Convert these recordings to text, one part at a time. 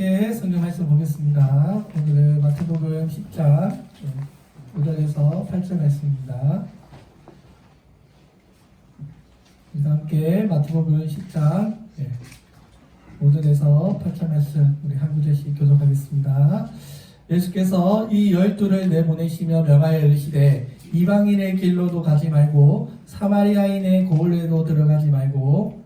함께 성경 말씀 보겠습니다. 오늘은 마태복음 10장 5절에서 8절 말씀입니다. 함께 마태복음 10장 5절에서 8절 말씀 우리 한 구절씩 교독하겠습니다. 예수께서 이 12를 내보내시며 명하여 이르시되 이방인의 길로도 가지 말고 사마리아인의 고을에도 들어가지 말고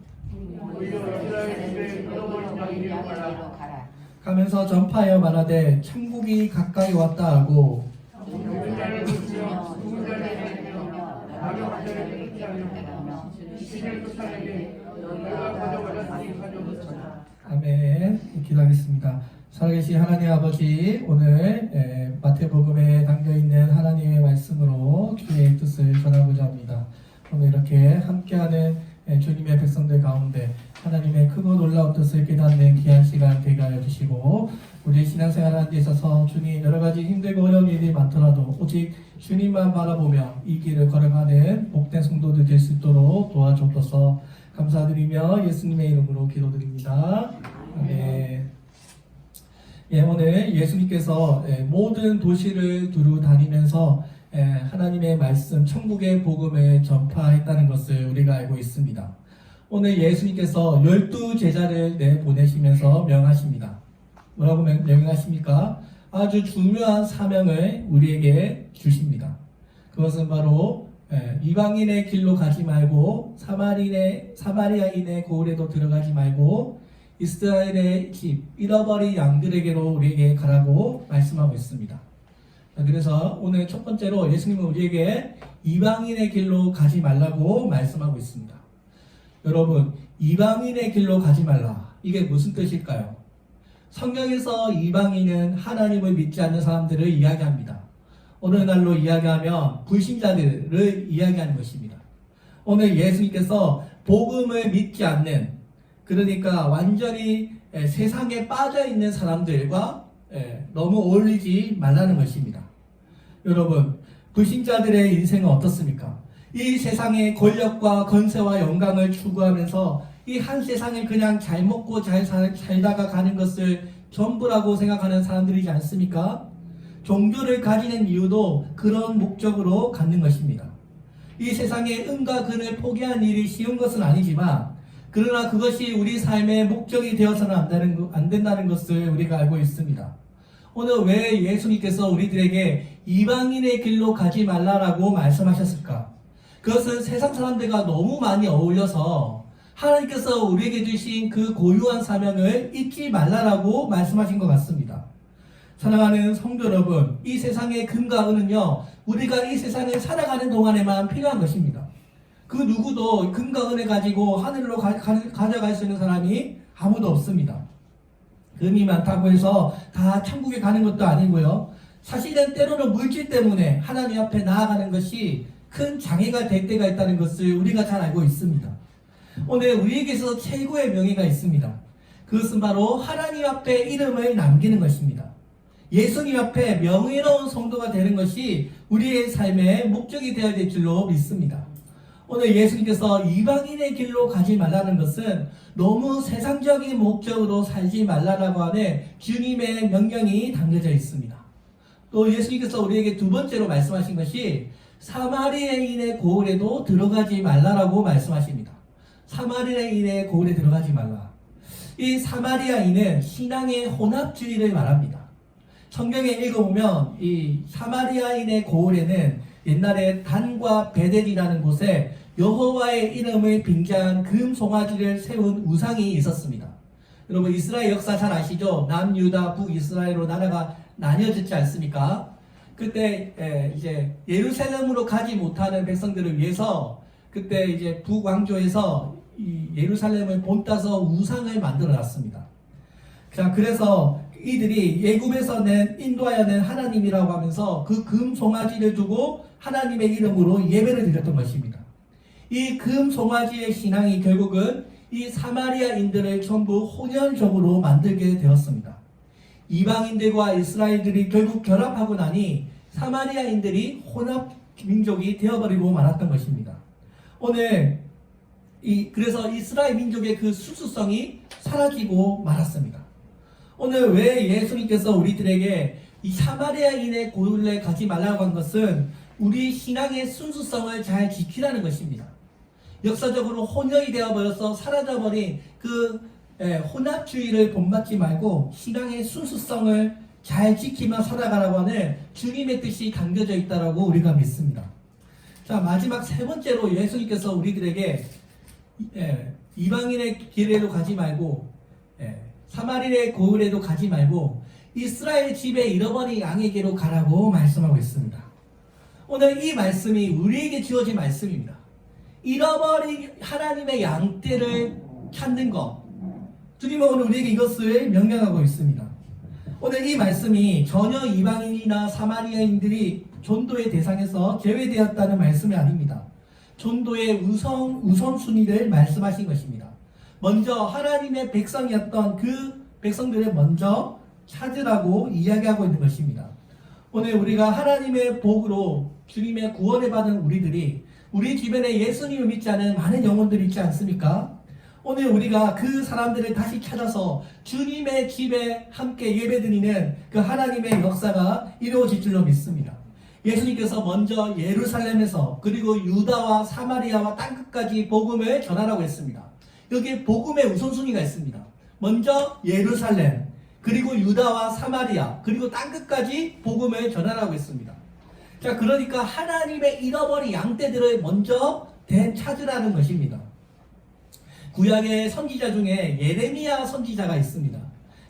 가면서 전파하여 말하되 천국이 가까이 왔다 하고 아멘. 기도하겠습니다. 살아계신 하나님 아버지, 오늘 마태복음에 담겨있는 하나님의 말씀으로 주의 뜻을 전하고자 합니다. 오늘 이렇게 함께하는 주님의 백성들 가운데 하나님의 크고 놀라운 뜻을 깨닫는 귀한 시간 되게 하여 주시고, 우리 신앙생활하는 데 있어서 주님 여러가지 힘들고 어려운 일이 많더라도 오직 주님만 바라보며 이 길을 걸어가는 복된 성도들 될 수 있도록 도와주옵소서. 감사드리며 예수님의 이름으로 기도드립니다. 아멘. 오늘 예수님께서 모든 도시를 두루 다니면서 하나님의 말씀, 천국의 복음을 전파했다는 것을 우리가 알고 있습니다. 오늘 예수님께서 12제자를 내보내시면서 명하십니다. 뭐라고 명령하십니까? 아주 중요한 사명을 우리에게 주십니다. 그것은 바로 이방인의 길로 가지 말고 사마리아인의 고을에도 들어가지 말고 이스라엘의 집, 잃어버린 양들에게로 우리에게 가라고 말씀하고 있습니다. 그래서 오늘 첫 번째로 예수님은 우리에게 이방인의 길로 가지 말라고 말씀하고 있습니다. 여러분, 이방인의 길로 가지 말라. 이게 무슨 뜻일까요? 성경에서 이방인은 하나님을 믿지 않는 사람들을 이야기합니다. 오늘날로 이야기하면 불신자들을 이야기하는 것입니다. 오늘 예수님께서 복음을 믿지 않는, 그러니까 완전히 세상에 빠져있는 사람들과 너무 어울리지 말라는 것입니다. 여러분, 불신자들의 인생은 어떻습니까? 이 세상의 권력과 건세와 영광을 추구하면서 이 한 세상을 그냥 잘 먹고 잘 살다가 가는 것을 전부라고 생각하는 사람들이지 않습니까? 종교를 가지는 이유도 그런 목적으로 갖는 것입니다. 이 세상의 은과 근을 포기하는 일이 쉬운 것은 아니지만, 그러나 그것이 우리 삶의 목적이 되어서는 안 된다는 것을 우리가 알고 있습니다. 오늘 왜 예수님께서 우리들에게 이방인의 길로 가지 말라라고 말씀하셨을까? 그것은 세상 사람들과 너무 많이 어울려서 하나님께서 우리에게 주신 그 고유한 사명을 잊지 말라라고 말씀하신 것 같습니다. 사랑하는 성도 여러분, 이 세상의 금과 은은요, 우리가 이 세상을 살아가는 동안에만 필요한 것입니다. 그 누구도 금과 은을 가지고 하늘로 가져갈 수 있는 사람이 아무도 없습니다. 금이 많다고 해서 다 천국에 가는 것도 아니고요. 사실은 때로는 물질 때문에 하나님 앞에 나아가는 것이 큰 장애가 될 때가 있다는 것을 우리가 잘 알고 있습니다. 오늘 우리에게서 최고의 명예가 있습니다. 그것은 바로 하나님 앞에 이름을 남기는 것입니다. 예수님 앞에 명예로운 성도가 되는 것이 우리의 삶의 목적이 되어야 될 줄로 믿습니다. 오늘 예수님께서 이방인의 길로 가지 말라는 것은 너무 세상적인 목적으로 살지 말라라고 하는 주님의 명령이 담겨져 있습니다. 또 예수님께서 우리에게 두 번째로 말씀하신 것이 사마리아인의 고을에도 들어가지 말라라고 말씀하십니다. 사마리아인의 고을에 들어가지 말라. 이 사마리아인은 신앙의 혼합주의를 말합니다. 성경에 읽어보면 이 사마리아인의 고을에는 옛날에 단과 베델이라는 곳에 여호와의 이름을 빙자한 금 송아지를 세운 우상이 있었습니다. 여러분, 이스라엘 역사 잘 아시죠? 남유다, 북이스라엘로 나라가 나뉘어졌지 않습니까? 그때 이제 예루살렘으로 가지 못하는 백성들을 위해서 그때 이제 북왕조에서 이 예루살렘을 본따서 우상을 만들어 놨습니다. 자, 그래서 이들이 예굽에서 인도하여 낸 하나님이라고 하면서 그 금 송아지를 두고 하나님의 이름으로 예배를 드렸던 것입니다. 이 금 송아지의 신앙이 결국은 이 사마리아인들을 전부 혼혈족으로 만들게 되었습니다. 이방인들과 이스라엘들이 결국 결합하고 나니 사마리아인들이 혼합 민족이 되어버리고 말았던 것입니다. 오늘 그래서 이스라엘 민족의 그 수수성이 사라지고 말았습니다. 오늘 왜 예수님께서 우리들에게 이 사마리아인의 고을에 가지 말라고 한 것은 우리 신앙의 순수성을 잘 지키라는 것입니다. 역사적으로 혼혈이 되어버려서 사라져버린 그 혼합주의를 본받지 말고 신앙의 순수성을 잘 지키며 살아가라고 하는 주님의 뜻이 담겨져 있다고 우리가 믿습니다. 자, 마지막 세 번째로 예수님께서 우리들에게 이방인의 길에도 가지 말고 사마리아의 고을에도 가지 말고 이스라엘 집에 잃어버린 양에게로 가라고 말씀하고 있습니다. 오늘 이 말씀이 우리에게 주어진 말씀입니다. 잃어버린 하나님의 양떼를 찾는 것, 주님은 오늘 우리에게 이것을 명령하고 있습니다. 오늘 이 말씀이 전혀 이방인이나 사마리아인들이 전도의 대상에서 제외되었다는 말씀이 아닙니다. 전도의 우선순위를 말씀하신 것입니다. 먼저 하나님의 백성이었던 그 백성들을 먼저 찾으라고 이야기하고 있는 것입니다. 오늘 우리가 하나님의 복으로 주님의 구원을 받은 우리들이 우리 주변에 예수님을 믿지 않은 많은 영혼들이 있지 않습니까? 오늘 우리가 그 사람들을 다시 찾아서 주님의 집에 함께 예배드리는 그 하나님의 역사가 이루어질 줄로 믿습니다. 예수님께서 먼저 예루살렘에서 그리고 유다와 사마리아와 땅끝까지 복음을 전하라고 했습니다. 여기에 복음의 우선순위가 있습니다. 먼저 예루살렘, 그리고 유다와 사마리아, 그리고 땅끝까지 복음을 전하라고 했습니다. 자, 그러니까 하나님의 잃어버린 양떼들을 먼저 되찾으라는 것입니다. 구약의 선지자 중에 예레미야 선지자가 있습니다.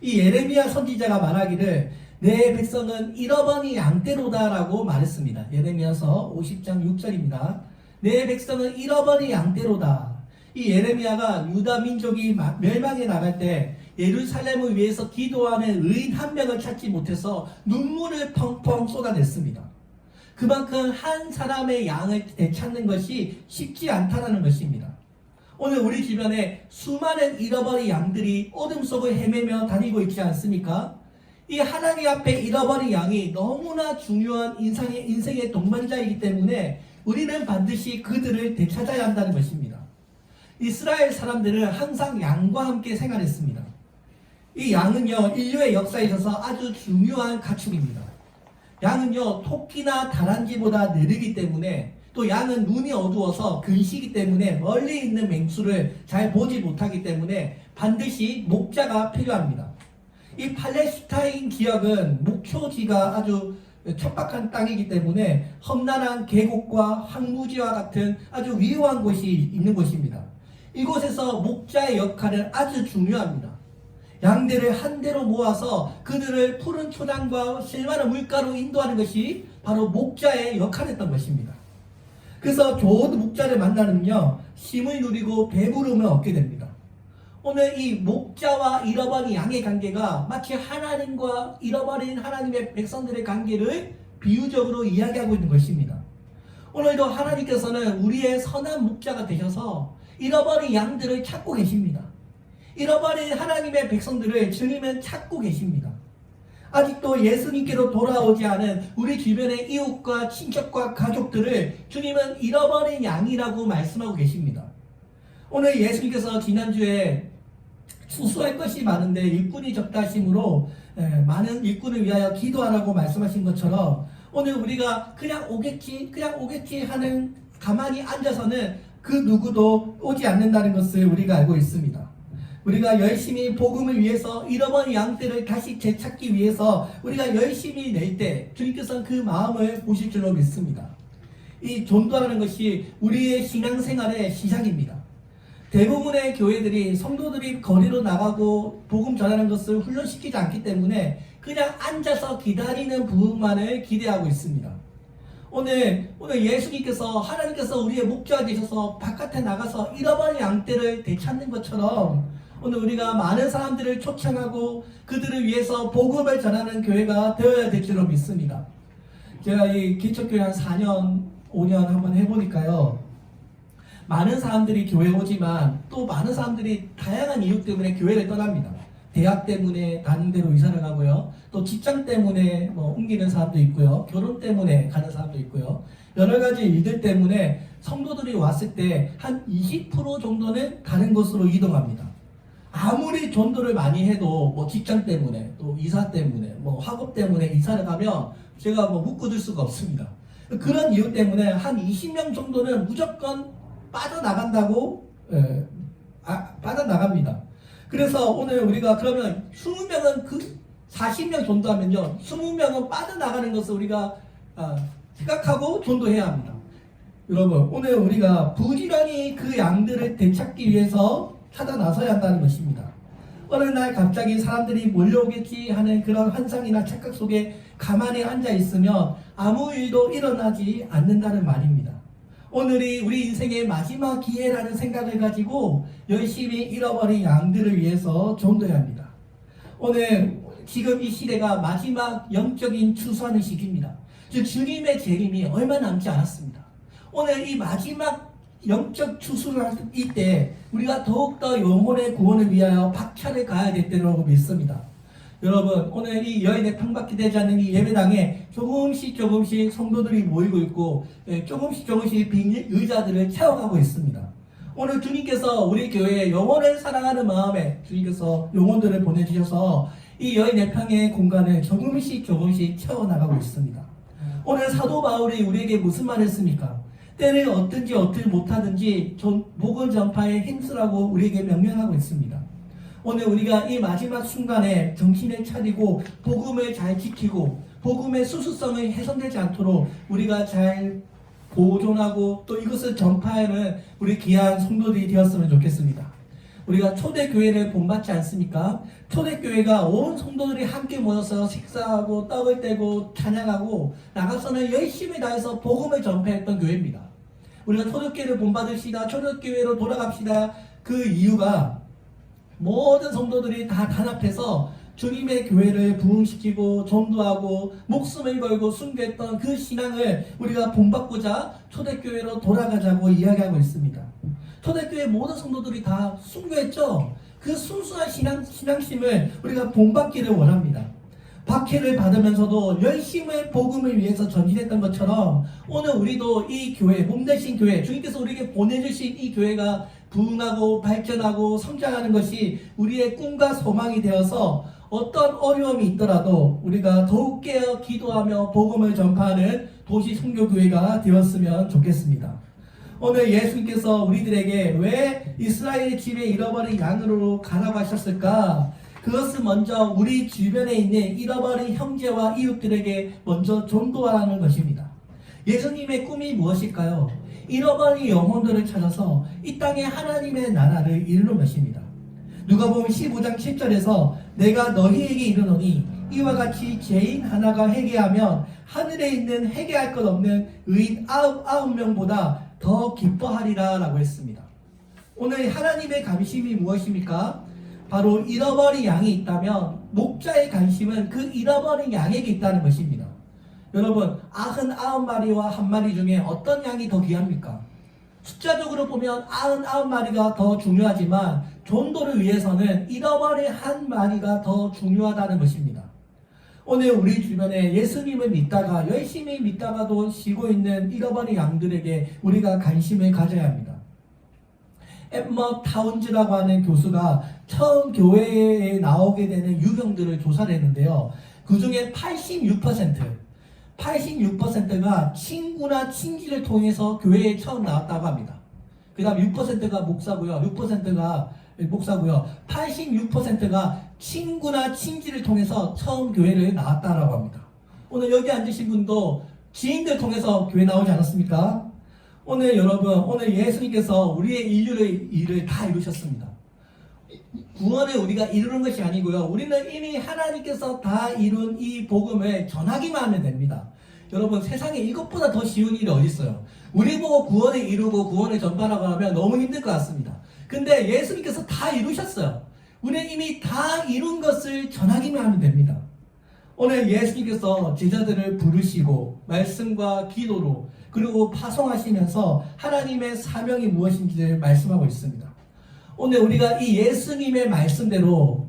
이 예레미야 선지자가 말하기를 내 백성은 잃어버린 양떼로다 라고 말했습니다. 예레미야서 50장 6절입니다. 내 백성은 잃어버린 양떼로다. 이 예레미야가 유다 민족이 멸망해 나갈 때 예루살렘을 위해서 기도하는 의인 한 명을 찾지 못해서 눈물을 펑펑 쏟아냈습니다. 그만큼 한 사람의 양을 되찾는 것이 쉽지 않다는 것입니다. 오늘 우리 주변에 수많은 잃어버린 양들이 어둠 속을 헤매며 다니고 있지 않습니까? 이 하나님 앞에 잃어버린 양이 너무나 중요한 인생의 동반자이기 때문에 우리는 반드시 그들을 되찾아야 한다는 것입니다. 이스라엘 사람들은 항상 양과 함께 생활했습니다. 이 양은요, 인류의 역사에 있어서 아주 중요한 가축입니다. 양은요, 토끼나 다람쥐보다 느리기 때문에, 또 양은 눈이 어두워서 근시기 때문에 멀리 있는 맹수를 잘 보지 못하기 때문에 반드시 목자가 필요합니다. 이 팔레스타인 지역은 목초지가 아주 척박한 땅이기 때문에 험난한 계곡과 황무지와 같은 아주 위험한 곳이 있는 곳입니다. 이곳에서 목자의 역할은 아주 중요합니다. 양들을 한 대로 모아서 그들을 푸른 초장과 실만한 물가로 인도하는 것이 바로 목자의 역할이었던 것입니다. 그래서 좋은 목자를 만나면요, 힘을 누리고 배부름을 얻게 됩니다. 오늘 이 목자와 잃어버린 양의 관계가 마치 하나님과 잃어버린 하나님의 백성들의 관계를 비유적으로 이야기하고 있는 것입니다. 오늘도 하나님께서는 우리의 선한 목자가 되셔서 잃어버린 양들을 찾고 계십니다. 잃어버린 하나님의 백성들을 주님은 찾고 계십니다. 아직도 예수님께로 돌아오지 않은 우리 주변의 이웃과 친척과 가족들을 주님은 잃어버린 양이라고 말씀하고 계십니다. 오늘 예수님께서 지난주에 추수할 것이 많은데 일꾼이 적다 하심으로 많은 일꾼을 위하여 기도하라고 말씀하신 것처럼 오늘 우리가 그냥 오겠지 하는 가만히 앉아서는 그 누구도 오지 않는다는 것을 우리가 알고 있습니다. 우리가 열심히 복음을 위해서 잃어버린 양떼를 다시 되찾기 위해서 우리가 열심히 낼 때 주님께서는 그 마음을 보실 줄로 믿습니다. 이 전도하는 것이 우리의 신앙생활의 시작입니다. 대부분의 교회들이 성도들이 거리로 나가고 복음 전하는 것을 훈련시키지 않기 때문에 그냥 앉아서 기다리는 부분만을 기대하고 있습니다. 오늘 예수님께서 하나님께서 우리의 목자가 되셔서 바깥에 나가서 잃어버린 양떼를 되찾는 것처럼 오늘 우리가 많은 사람들을 초청하고 그들을 위해서 복음을 전하는 교회가 되어야 될 줄로 믿습니다. 제가 이 기초교회 한 4년, 5년 한번 해보니까요, 많은 사람들이 교회에 오지만 또 많은 사람들이 다양한 이유 때문에 교회를 떠납니다. 대학 때문에 다른 데로 이사를 가고요, 또 직장 때문에 옮기는 사람도 있고요, 결혼 때문에 가는 사람도 있고요, 여러 가지 일들 때문에 성도들이 왔을 때 한 20% 정도는 다른 곳으로 이동합니다. 아무리 전도를 많이 해도 뭐 직장 때문에 또 이사 때문에 뭐 학업 때문에 이사를 가면 제가 뭐 묶어둘 수가 없습니다. 그런 이유 때문에 한 20명 정도는 무조건 빠져나간다고 빠져나갑니다. 그래서 오늘 우리가 그러면 20명은 40명 전도하면요 20명은 빠져나가는 것을 우리가 생각하고 전도해야 합니다. 여러분 오늘 우리가 부지런히 그 양들을 되찾기 위해서 찾아 나서야 한다는 것입니다. 어느 날 갑자기 사람들이 몰려오겠지 하는 그런 환상이나 착각 속에 가만히 앉아 있으면 아무 일도 일어나지 않는다는 말입니다. 오늘이 우리 인생의 마지막 기회라는 생각을 가지고 열심히 잃어버린 양들을 위해서 전도해야 합니다. 오늘 지금 이 시대가 마지막 영적인 추수하는 시기입니다. 즉 주님의 재림이 얼마 남지 않았습니다. 오늘 이 마지막 영적 추수를 할 때 우리가 더욱더 영혼의 구원을 위하여 박차를 가야 될 때라고 믿습니다. 여러분 오늘 이 여인의 평밖에 되지 않는 이 예배당에 조금씩 성도들이 모이고 있고 조금씩 빈 의자들을 채워가고 있습니다. 오늘 주님께서 우리 교회에 영혼을 사랑하는 마음에 주님께서 영혼들을 보내주셔서 이 여인의 평의 공간을 조금씩 채워나가고 있습니다. 오늘 사도 바울이 우리에게 무슨 말을 했습니까? 때를 얻든지 얻지 못하든지 복음 전파에 힘쓰라고 우리에게 명령하고 있습니다. 오늘 우리가 이 마지막 순간에 정신을 차리고 복음을 잘 지키고 복음의 수수성이 훼손되지 않도록 우리가 잘 보존하고 또 이것을 전파하는 우리 귀한 성도들이 되었으면 좋겠습니다. 우리가 초대교회를 본받지 않습니까? 초대교회가 온 성도들이 함께 모여서 식사하고 떡을 떼고 찬양하고 나가서는 열심히 다해서 복음을 전파했던 교회입니다. 우리가 초대교회를 본받읍시다, 초대교회로 돌아갑시다. 그 이유가 모든 성도들이 다 단합해서 주님의 교회를 부흥시키고 전도하고 목숨을 걸고 순교했던 그 신앙을 우리가 본받고자 초대교회로 돌아가자고 이야기하고 있습니다. 초대교회 모든 성도들이 다 순교했죠. 그 순수한 신앙심을 우리가 본받기를 원합니다. 박해를 받으면서도 열심히 복음을 위해서 전진했던 것처럼 오늘 우리도 이 교회, 몸대신 교회, 주님께서 우리에게 보내주신 이 교회가 부흥하고 발전하고 성장하는 것이 우리의 꿈과 소망이 되어서 어떤 어려움이 있더라도 우리가 더욱 깨어 기도하며 복음을 전파하는 도시 선교교회가 되었으면 좋겠습니다. 오늘 예수님께서 우리들에게 왜 이스라엘 집에 잃어버린 양으로 가라고 하셨을까? 그것은 먼저 우리 주변에 있는 잃어버린 형제와 이웃들에게 먼저 전도하라는 것입니다. 예수님의 꿈이 무엇일까요? 잃어버린 영혼들을 찾아서 이 땅에 하나님의 나라를 이루는 것입니다. 누가복음 15장 7절에서 내가 너희에게 이르노니 이와 같이 죄인 하나가 회개하면 하늘에 있는 회개할 것 없는 의인 99명보다 더 기뻐하리라 라고 했습니다. 오늘 하나님의 관심이 무엇입니까? 바로 잃어버린 양이 있다면 목자의 관심은 그 잃어버린 양에게 있다는 것입니다. 여러분 99마리와 1마리 중에 어떤 양이 더 귀합니까? 숫자적으로 보면 99마리가 더 중요하지만 전도를 위해서는 잃어버린 1마리가 더 중요하다는 것입니다. 오늘 우리 주변에 예수님을 믿다가 열심히 믿다가도 쉬고 있는 잃어버린 양들에게 우리가 관심을 가져야 합니다. 엠머 타운즈라고 하는 교수가 처음 교회에 나오게 되는 유형들을 조사를 했는데요. 그 중에 86%가 친구나 친지를 통해서 교회에 처음 나왔다고 합니다. 그 다음 6%가 목사고요. 86%가 친구나 친지를 통해서 처음 교회를 나왔다라고 합니다. 오늘 여기 앉으신 분도 지인들 통해서 교회 나오지 않았습니까? 오늘 여러분, 오늘 예수님께서 우리의 일을 다 이루셨습니다. 구원을 우리가 이루는 것이 아니고요. 우리는 이미 하나님께서 다 이룬 이 복음을 전하기만 하면 됩니다. 여러분 세상에 이것보다 더 쉬운 일이 어디 있어요? 우리 보고 구원을 이루고 구원을 전파하라고 하면 너무 힘들 것 같습니다. 근데 예수님께서 다 이루셨어요. 우리는 이미 다 이룬 것을 전하기만 하면 됩니다. 오늘 예수님께서 제자들을 부르시고 말씀과 기도로 그리고 파송하시면서 하나님의 사명이 무엇인지를 말씀하고 있습니다. 오늘 우리가 이 예수님의 말씀대로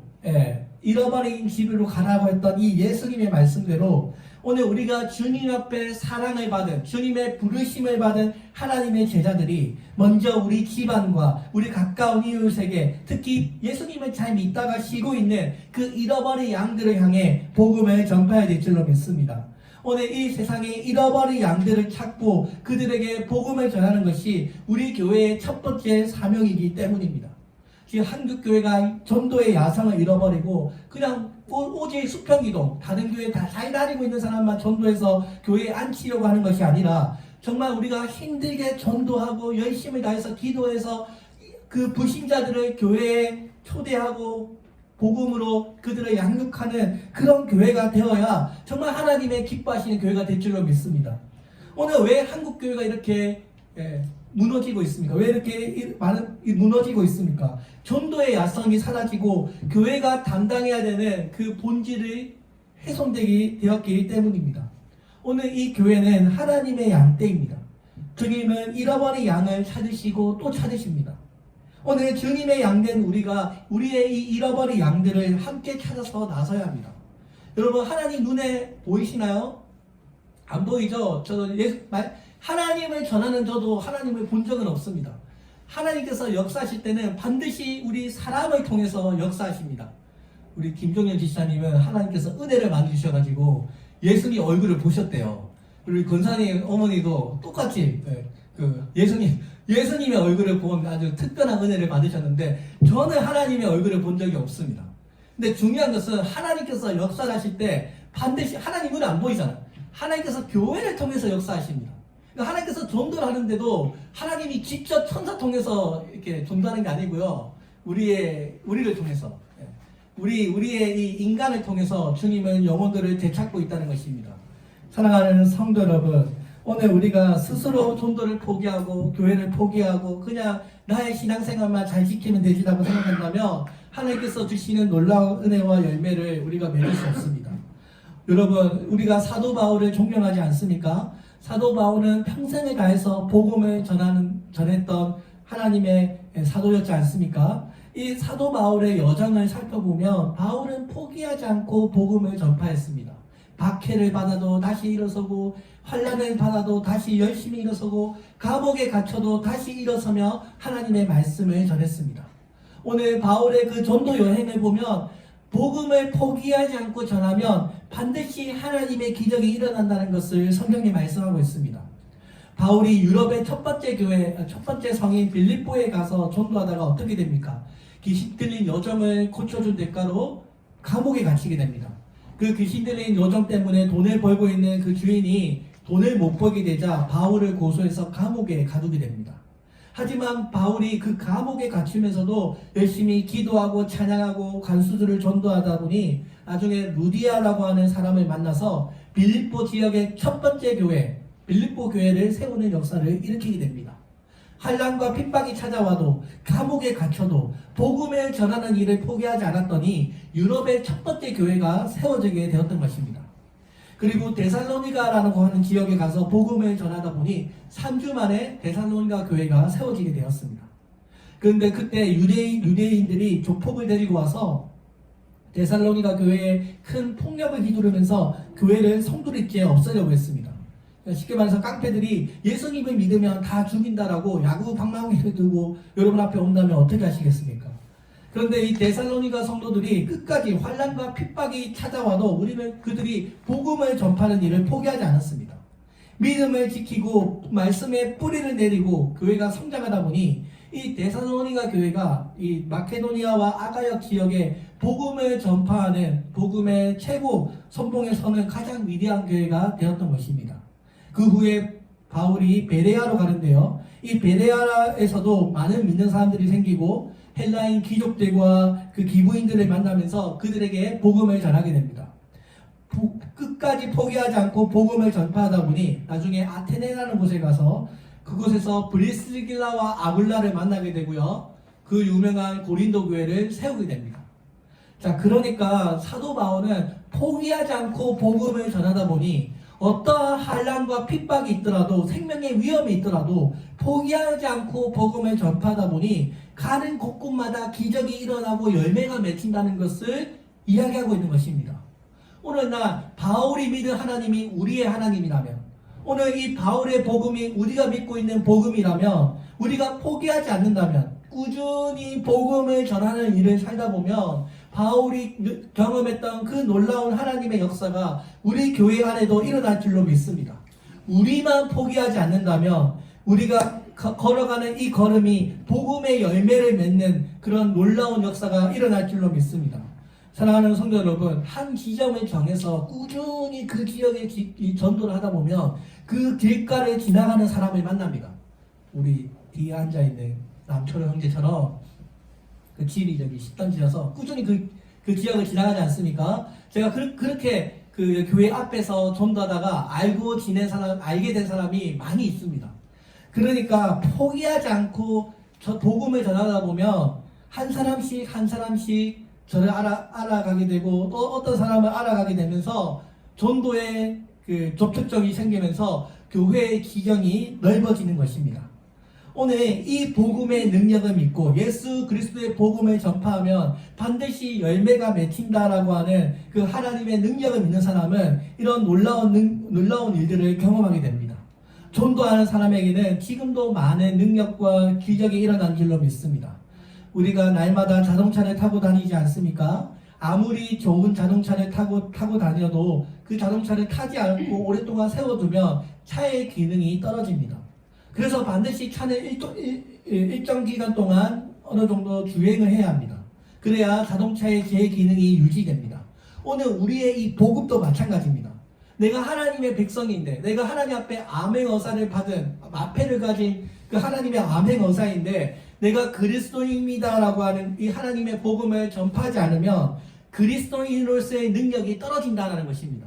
잃어버린 집으로 가라고 했던 이 예수님의 말씀대로 오늘 우리가 주님 앞에 사랑을 받은, 주님의 부르심을 받은 하나님의 제자들이 먼저 우리 집안과 우리 가까운 이웃에게, 특히 예수님을 잘 믿다가 쉬고 있는 그 잃어버린 양들을 향해 복음을 전파해야 될 줄로 믿습니다. 오늘 이 세상에 잃어버린 양들을 찾고 그들에게 복음을 전하는 것이 우리 교회의 첫 번째 사명이기 때문입니다. 지금 한국교회가 전도의 야성을 잃어버리고 그냥 오직 수평기도, 다른 교회 다 잘 다니고 있는 사람만 전도해서 교회에 앉히려고 하는 것이 아니라 정말 우리가 힘들게 전도하고 열심히 다해서 기도해서 그 불신자들을 교회에 초대하고 복음으로 그들을 양육하는 그런 교회가 되어야 정말 하나님의 기뻐하시는 교회가 될 줄로 믿습니다. 오늘 왜 한국교회가 이렇게 무너지고 있습니까? 왜 이렇게 무너지고 있습니까? 전도의 야성이 사라지고 교회가 담당해야 되는 그 본질이 훼손되기 되었기 때문입니다. 오늘 이 교회는 하나님의 양떼입니다. 주님은 잃어버린 양을 찾으시고 또 찾으십니다. 오늘 주님의 양된 우리가 우리의 이 잃어버린 양들을 함께 찾아서 나서야 합니다. 여러분, 하나님 눈에 보이시나요? 안 보이죠? 하나님을 전하는 저도 하나님을 본 적은 없습니다. 하나님께서 역사하실 때는 반드시 우리 사람을 통해서 역사하십니다. 우리 김종현 지사님은 하나님께서 은혜를 많이 주셔가지고 예수님 얼굴을 보셨대요. 우리 권사님 어머니도 똑같이 예수님의 얼굴을 본 아주 특별한 은혜를 받으셨는데 저는 하나님의 얼굴을 본 적이 없습니다. 근데 중요한 것은 하나님께서 역사를 하실 때 반드시 하나님 눈에 안 보이잖아요. 하나님께서 교회를 통해서 역사하십니다. 그러니까 하나님께서 전도를 하는데도 하나님이 직접 천사 통해서 이렇게 전도하는 게 아니고요. 우리를 통해서, 우리의 이 인간을 통해서 주님은 영혼들을 되찾고 있다는 것입니다. 사랑하는 성도 여러분, 오늘 우리가 스스로 전도를 포기하고 교회를 포기하고 그냥 나의 신앙생활만 잘 지키면 되지라고 생각한다면 하나님께서 주시는 놀라운 은혜와 열매를 우리가 맺을 수 없습니다. 여러분, 우리가 사도 바울을 존경하지 않습니까? 사도 바울은 평생을 다해서 복음을 전했던 하나님의 사도였지 않습니까? 이 사도 바울의 여정을 살펴보면 바울은 포기하지 않고 복음을 전파했습니다. 박해를 받아도 다시 일어서고 환난을 받아도 다시 열심히 일어서고 감옥에 갇혀도 다시 일어서며 하나님의 말씀을 전했습니다. 오늘 바울의 그 전도 여행을 보면 복음을 포기하지 않고 전하면 반드시 하나님의 기적이 일어난다는 것을 성경이 말씀하고 있습니다. 바울이 유럽의 첫 번째 성인 빌립보에 가서 전도하다가 어떻게 됩니까? 귀신 들린 여정을 고쳐준 대가로 감옥에 갇히게 됩니다. 그 귀신 들린 여정 때문에 돈을 벌고 있는 그 주인이 돈을 못 벌게 되자 바울을 고소해서 감옥에 가두게 됩니다. 하지만 바울이 그 감옥에 갇히면서도 열심히 기도하고 찬양하고 간수들을 전도하다 보니 나중에 루디아라고 하는 사람을 만나서 빌립보 지역의 첫 번째 교회, 빌립보 교회를 세우는 역사를 일으키게 됩니다. 환난과 핍박이 찾아와도 감옥에 갇혀도 복음을 전하는 일을 포기하지 않았더니 유럽의 첫 번째 교회가 세워지게 되었던 것입니다. 그리고 데살로니가라고 하는 지역에 가서 복음을 전하다 보니 3주 만에 데살로니가 교회가 세워지게 되었습니다. 그런데 그때 유대인들이 조폭을 데리고 와서 데살로니가 교회에 큰 폭력을 휘두르면서 교회를 성도리째 없애려고 했습니다. 쉽게 말해서 깡패들이 예수님을 믿으면 다 죽인다라고 야구 방망이를 들고 여러분 앞에 온다면 어떻게 하시겠습니까? 그런데 이 데살로니가 성도들이 끝까지 환난과 핍박이 찾아와도 그들이 복음을 전파하는 일을 포기하지 않았습니다. 믿음을 지키고 말씀에 뿌리를 내리고 교회가 성장하다 보니 이 데살로니가 교회가 이 마케도니아와 아가야 지역에 복음을 전파하는 복음의 최고 선봉에 서는 가장 위대한 교회가 되었던 것입니다. 그 후에 바울이 베레아로 가는데요. 이 베레아에서도 많은 믿는 사람들이 생기고 헬라인 귀족들과 그 기부인들을 만나면서 그들에게 복음을 전하게 됩니다. 끝까지 포기하지 않고 복음을 전파하다 보니 나중에 아테네라는 곳에 가서 그곳에서 브리스길라와 아굴라를 만나게 되고요. 그 유명한 고린도 교회를 세우게 됩니다. 자, 그러니까 사도 바울은 포기하지 않고 복음을 전하다 보니 어떠한 환난과 핍박이 있더라도 생명의 위험이 있더라도 포기하지 않고 복음을 전파하다 보니 가는 곳곳마다 기적이 일어나고 열매가 맺힌다는 것을 이야기하고 있는 것입니다. 오늘날 바울이 믿은 하나님이 우리의 하나님이라면, 오늘 이 바울의 복음이 우리가 믿고 있는 복음이라면, 우리가 포기하지 않는다면, 꾸준히 복음을 전하는 일을 살다 보면 바울이 경험했던 그 놀라운 하나님의 역사가 우리 교회 안에도 일어날 줄로 믿습니다. 우리만 포기하지 않는다면 우리가 걸어가는 이 걸음이 복음의 열매를 맺는 그런 놀라운 역사가 일어날 줄로 믿습니다. 사랑하는 성도 여러분, 한 지점을 정해서 꾸준히 그 지역에 전도를 하다 보면 그 길가를 지나가는 사람을 만납니다. 우리 뒤에 앉아있는 남초령 형제처럼 그 집이 저기 10단지여서 꾸준히 그 지역을 지나가지 않습니까? 제가 그렇게 그 교회 앞에서 전도하다가 알게 된 사람이 많이 있습니다. 그러니까 포기하지 않고 저 복음을 전하다 보면 한 사람씩 저를 알아가게 되고 또 어떤 사람을 알아가게 되면서 전도의 그 접촉점이 생기면서 교회의 기경이 넓어지는 것입니다. 오늘 이 복음의 능력을 믿고 예수 그리스도의 복음을 전파하면 반드시 열매가 맺힌다라고 하는 그 하나님의 능력을 믿는 사람은 이런 놀라운 일들을 경험하게 됩니다. 전도하는 사람에게는 지금도 많은 능력과 기적이 일어난 줄로 믿습니다. 우리가 날마다 자동차를 타고 다니지 않습니까? 아무리 좋은 자동차를 타고 다녀도 그 자동차를 타지 않고 오랫동안 세워두면 차의 기능이 떨어집니다. 그래서 반드시 차는 일정 기간 동안 어느 정도 주행을 해야 합니다. 그래야 자동차의 제 기능이 유지됩니다. 오늘 우리의 이 복음도 마찬가지입니다. 내가 하나님의 백성인데, 내가 하나님 앞에 아멘어사를 받은 마패를 가진 그 하나님의 아멘어사인데, 내가 그리스도인이다라고 하는 이 하나님의 복음을 전파하지 않으면 그리스도인으로서의 능력이 떨어진다는 것입니다.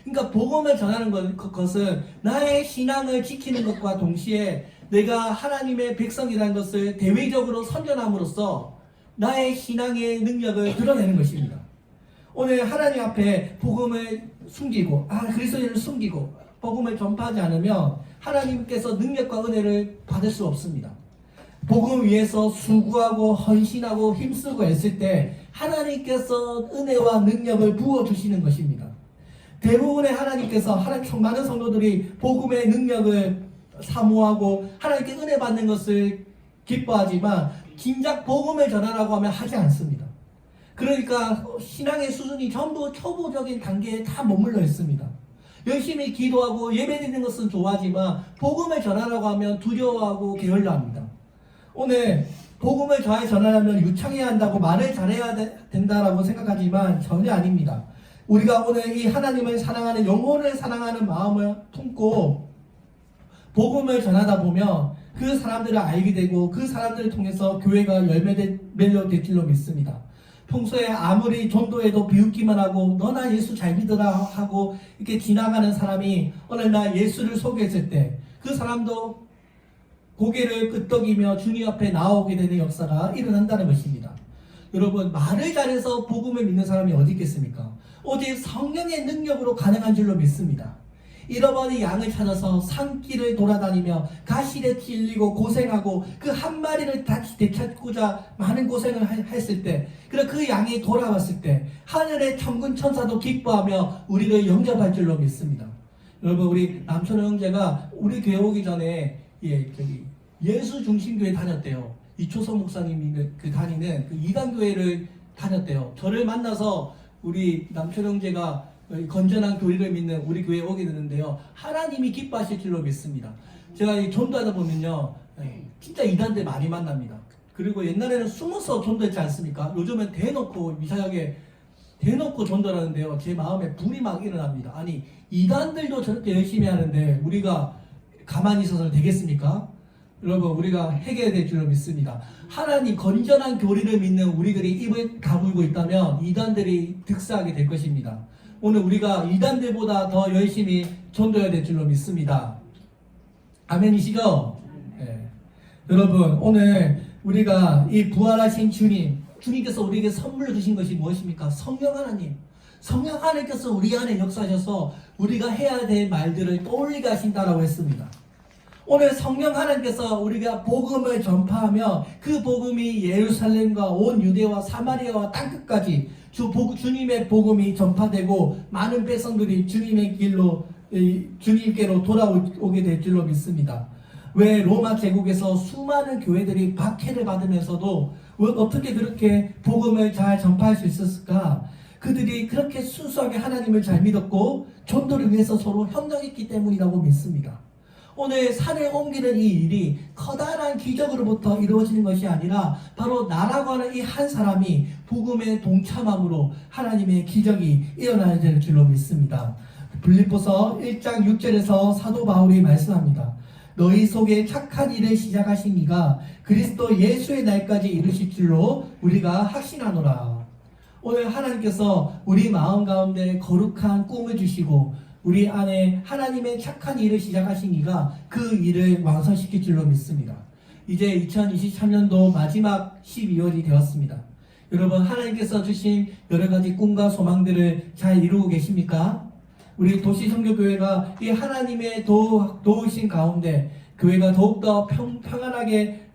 그러니까 복음을 전하는 것은 나의 신앙을 지키는 것과 동시에 내가 하나님의 백성이라는 것을 대외적으로 선전함으로써 나의 신앙의 능력을 드러내는 것입니다. 오늘 하나님 앞에 복음을 숨기고 그리스도인을 숨기고 복음을 전파하지 않으면 하나님께서 능력과 은혜를 받을 수 없습니다. 복음 위해서 수고하고 헌신하고 힘쓰고 했을 때 하나님께서 은혜와 능력을 부어주시는 것입니다. 대부분의 하나님께서 많은 성도들이 복음의 능력을 사모하고 하나님께 은혜 받는 것을 기뻐하지만 진작 복음을 전하라고 하면 하지 않습니다. 그러니까 신앙의 수준이 전부 초보적인 단계에 다 머물러 있습니다. 열심히 기도하고 예배드리는 것은 좋아하지만 복음을 전하라고 하면 두려워하고 게을러 합니다. 오늘 복음을 잘 전하려면 유창해야 한다고 말을 잘해야 된다라고 생각하지만 전혀 아닙니다. 우리가 오늘 이 하나님을 사랑하는, 영혼을 사랑하는 마음을 품고 복음을 전하다 보면 그 사람들을 알게 되고 그 사람들을 통해서 교회가 맺어질 줄로 믿습니다. 평소에 아무리 전도해도 비웃기만 하고 너나 예수 잘 믿으라 하고 이렇게 지나가는 사람이 어느 날 예수를 소개했을 때 그 사람도 고개를 끄덕이며 주님 앞에 나오게 되는 역사가 일어난다는 것입니다. 여러분, 말을 잘해서 복음을 믿는 사람이 어디 있겠습니까? 오직 성령의 능력으로 가능한 줄로 믿습니다. 잃어버린 양을 찾아서 산길을 돌아다니며 가시에 찔리고 고생하고 그 한 마리를 다시 되찾고자 많은 고생을 했을 때, 그 양이 돌아왔을 때 하늘의 천군 천사도 기뻐하며 우리를 영접할 줄로 믿습니다. 여러분, 우리 남촌 형제가 우리 교회 오기 전에 예수 중심교회 다녔대요. 이초성 목사님이 다니는 그 이단교회를 다녔대요. 저를 만나서 우리 남촌 형제가 건전한 교리를 믿는 우리 교회에 오게 되는데요. 하나님이 기뻐하실 줄로 믿습니다. 제가 전도하다 보면요, 진짜 이단들 많이 만납니다. 그리고 옛날에는 숨어서 전도했지 않습니까? 요즘은 대놓고 미사하게 대놓고 전도를 하는데요. 제 마음에 불이 막 일어납니다. 아니, 이단들도 저렇게 열심히 하는데 우리가 가만히 있어서 되겠습니까? 여러분, 우리가 해결해야 될 줄로 믿습니다. 하나님 건전한 교리를 믿는 우리들이 입을 다물고 있다면 이단들이 득세하게 될 것입니다. 오늘 우리가 이단들보다 더 열심히 전도해야 될 줄로 믿습니다. 아멘이시죠? 네. 여러분, 오늘 우리가 이 부활하신 주님께서 우리에게 선물로 주신 것이 무엇입니까? 성령 하나님. 성령 하나님께서 우리 안에 역사하셔서 우리가 해야 될 말들을 떠올리게 하신다라고 했습니다. 오늘 성령 하나님께서 우리가 복음을 전파하며 그 복음이 예루살렘과 온 유대와 사마리아와 땅끝까지 주님의 복음이 전파되고 많은 백성들이 주님의 길로 주님께로 돌아오게 될 줄로 믿습니다. 왜 로마 제국에서 수많은 교회들이 박해를 받으면서도 어떻게 그렇게 복음을 잘 전파할 수 있었을까? 그들이 그렇게 순수하게 하나님을 잘 믿었고 전도를 위해서 서로 협력했기 때문이라고 믿습니다. 오늘 산을 옮기는 이 일이 커다란 기적으로부터 이루어지는 것이 아니라 바로 나라고 하는 이 한 사람이 복음에 동참함으로 하나님의 기적이 일어나야 될 줄로 믿습니다. 빌립보서 1장 6절에서 사도 바울이 말씀합니다. 너희 속에 착한 일을 시작하신 이가 그리스도 예수의 날까지 이루실 줄로 우리가 확신하노라. 오늘 하나님께서 우리 마음 가운데 거룩한 꿈을 주시고 우리 안에 하나님의 착한 일을 시작하신 이가 그 일을 완성시킬 줄로 믿습니다. 이제 2023년도 마지막 12월이 되었습니다. 여러분, 하나님께서 주신 여러 가지 꿈과 소망들을 잘 이루고 계십니까? 우리 도시선교교회가 이 하나님의 도우신 가운데 교회가 더욱더 평안하게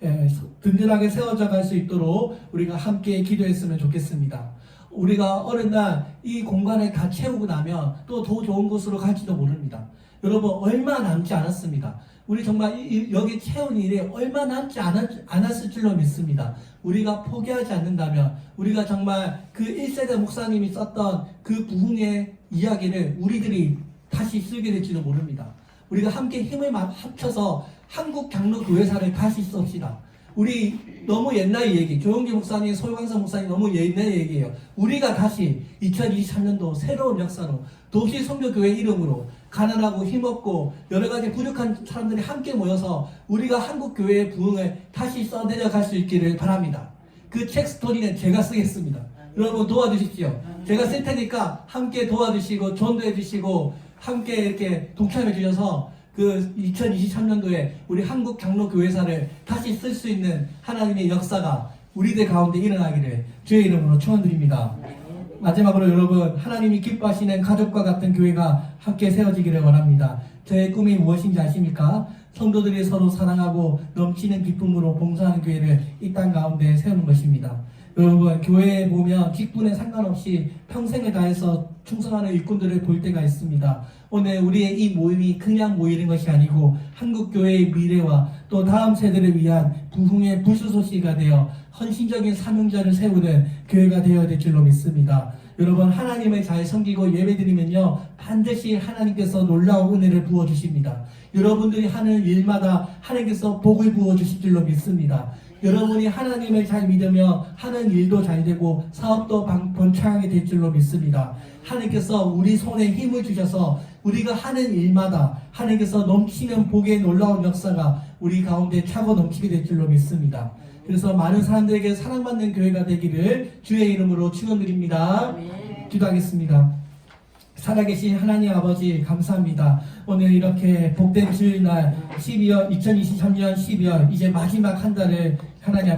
든든하게 세워져 갈 수 있도록 우리가 함께 기도했으면 좋겠습니다. 우리가 어느 날 이 공간을 다 채우고 나면 또 더 좋은 곳으로 갈지도 모릅니다. 여러분, 얼마 남지 않았습니다. 우리 정말 여기 채운 일이 얼마 남지 않았을 줄로 믿습니다. 우리가 포기하지 않는다면 우리가 정말 그 1세대 목사님이 썼던 그 부흥의 이야기를 우리들이 다시 쓰게 될지도 모릅니다. 우리가 함께 힘을 합쳐서 한국 장로교회사를 다시 씁시다. 우리 너무 옛날 얘기, 조용기 목사님, 소유광선 목사님 너무 옛날 얘기예요. 우리가 다시 2023년도 새로운 역사로 도시선교교회 이름으로 가난하고 힘없고 여러 가지 부족한 사람들이 함께 모여서 우리가 한국교회의 부흥을 다시 써내려갈 수 있기를 바랍니다. 그 책 스토리는 제가 쓰겠습니다. 여러분 도와주십시오. 제가 쓸 테니까 함께 도와주시고 전도해 주시고 함께 이렇게 동참해 주셔서 그 2023년도에 우리 한국 장로교회사를 다시 쓸 수 있는 하나님의 역사가 우리들 가운데 일어나기를 주의 이름으로 축원드립니다. 마지막으로 여러분, 하나님이 기뻐하시는 가족과 같은 교회가 함께 세워지기를 원합니다. 저의 꿈이 무엇인지 아십니까? 성도들이 서로 사랑하고 넘치는 기쁨으로 봉사하는 교회를 이 땅 가운데 세우는 것입니다. 여러분, 교회에 보면 직분에 상관없이 평생을 다해서 충성하는 일꾼들을 볼 때가 있습니다. 오늘 우리의 이 모임이 그냥 모이는 것이 아니고 한국교회의 미래와 또 다음 세대를 위한 부흥의 불수소시가 되어 헌신적인 사명자를 세우는 교회가 되어야 될 줄로 믿습니다. 여러분, 하나님을 잘 섬기고 예배드리면요 반드시 하나님께서 놀라운 은혜를 부어주십니다. 여러분들이 하는 일마다 하나님께서 복을 부어주실 줄로 믿습니다. 여러분이 하나님을 잘 믿으며 하는 일도 잘 되고 사업도 번창하게 될 줄로 믿습니다. 하나님께서 우리 손에 힘을 주셔서 우리가 하는 일마다 하나님께서 넘치는 복의 놀라운 역사가 우리 가운데 차고 넘치게 될 줄로 믿습니다. 그래서 많은 사람들에게 사랑받는 교회가 되기를 주의 이름으로 축원드립니다. 기도하겠습니다. 살아계신 하나님 아버지 감사합니다. 오늘 이렇게 복된 주일날 2023년 12월 이제 마지막 한 달을 하나님